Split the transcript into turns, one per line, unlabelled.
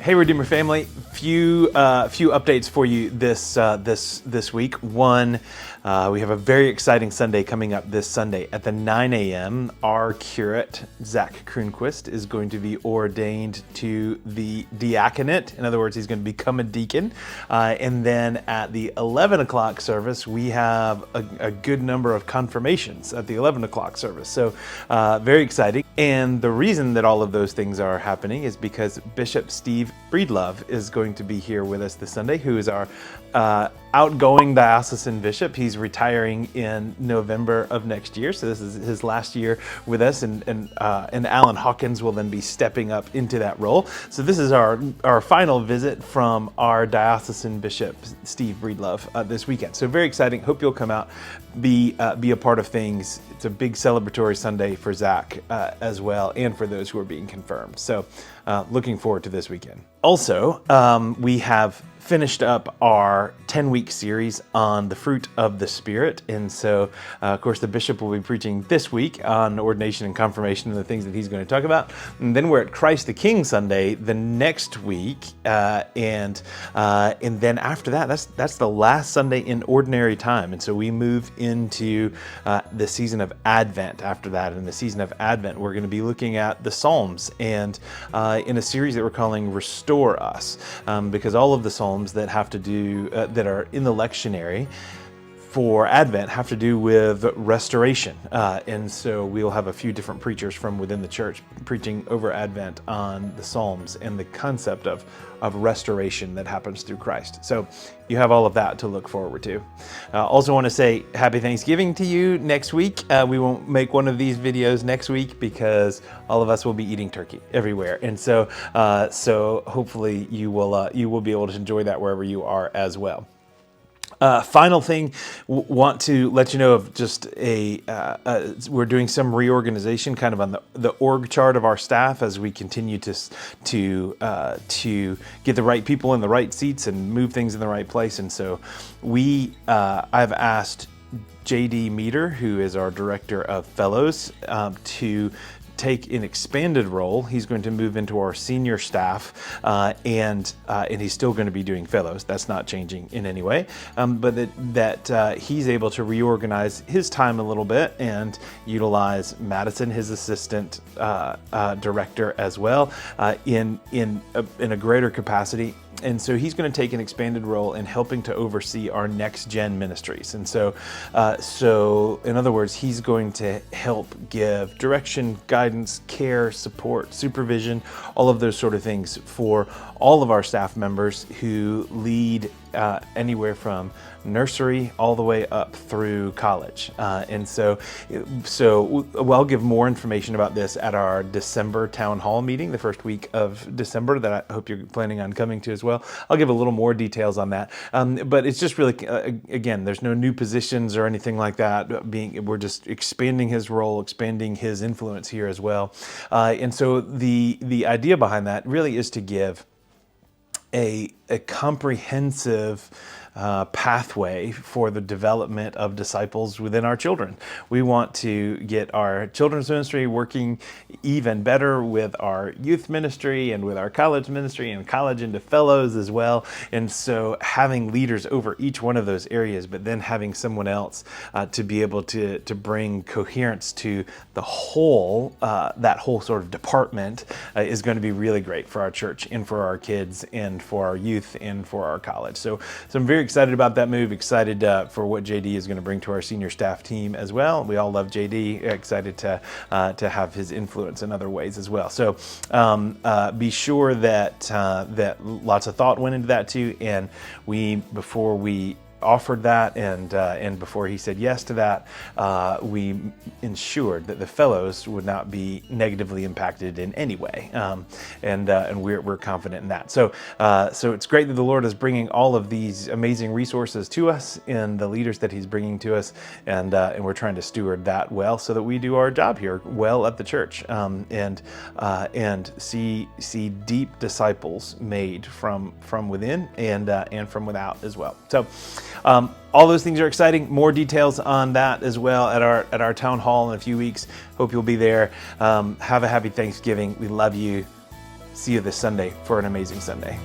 Hey, Redeemer family. Few updates for you this week. One, we have a very exciting Sunday coming up this Sunday at the 9 a.m. Our curate, Zach Kroonquist, is going to be ordained to the diaconate. In other words, he's going to become a deacon. And then at the 11 o'clock service, we have a good number of confirmations at the 11 o'clock service. So very exciting. And the reason that all of those things are happening is because Bishop Steve Breedlove is going to be here with us this Sunday, who is our outgoing diocesan bishop. He's retiring in November of next year, so this is his last year with us, and Alan Hawkins will then be stepping up into that role. So this is our final visit from our diocesan bishop, Steve Breedlove, this weekend. So very exciting. Hope you'll come out, be a part of things. It's a big celebratory Sunday for Zach as well, and for those who are being confirmed. So looking forward to this weekend. Also, we have finished up our 10-week series on the fruit of the Spirit. And so, of course, the bishop will be preaching this week on ordination and confirmation and the things that he's going to talk about. And then we're at Christ the King Sunday the next week. And then after that, that's the last Sunday in ordinary time. And so we move into the season of Advent after that. In the season of Advent, we're going to be looking at the Psalms and in a series that we're calling Restore Us, because all of the Psalms that have to do that are in the lectionary for Advent have to do with restoration, and so we'll have a few different preachers from within the church preaching over Advent on the Psalms and the concept of restoration that happens through Christ. So you have all of that to look forward to. Also want to say Happy Thanksgiving to you next week. We won't make one of these videos next week because all of us will be eating turkey everywhere, and so hopefully you will be able to enjoy that wherever you are as well. Final thing, want to let you know of just we're doing some reorganization kind of on the org chart of our staff as we continue to get the right people in the right seats and move things in the right place. And so I've asked JD Meter, who is our director of fellows, to take an expanded role. He's going to move into our senior staff, and he's still going to be doing fellows. That's not changing in any way, but that he's able to reorganize his time a little bit and utilize Madison, his assistant director, as well in a greater capacity. And so he's going to take an expanded role in helping to oversee our Next Gen Ministries. And so in other words, he's going to help give direction, guidance, care, support, supervision, all of those sort of things for all of our staff members who lead anywhere from nursery all the way up through college. And so I'll give more information about this at our December town hall meeting, the first week of December, that I hope you're planning on coming to as well. I'll give a little more details on that. But it's just really, again, there's no new positions or anything like that. We're just expanding his role, expanding his influence here as well. And so the idea behind that really is to give a comprehensive pathway for the development of disciples within our children. We want to get our children's ministry working even better with our youth ministry and with our college ministry and college into fellows as well. And so having leaders over each one of those areas, but then having someone else to be able to bring coherence to the whole, that whole sort of department is going to be really great for our church and for our kids and for our youth and for our college. So I'm very excited about that move, excited for what JD is going to bring to our senior staff team as well. We all love JD, excited to have his influence in other ways as well. So be sure that lots of thought went into that too, and before we offered that and before he said yes to that, we ensured that the fellows would not be negatively impacted in any way, and we're confident in that. So it's great that the Lord is bringing all of these amazing resources to us and the leaders that He's bringing to us, and we're trying to steward that well so that we do our job here well at the church, and see deep disciples made from within and from without as well. So. All those things are exciting. More details on that as well at our town hall in a few weeks. Hope you'll be there. Have a happy Thanksgiving. We love you. See you this Sunday for an amazing Sunday.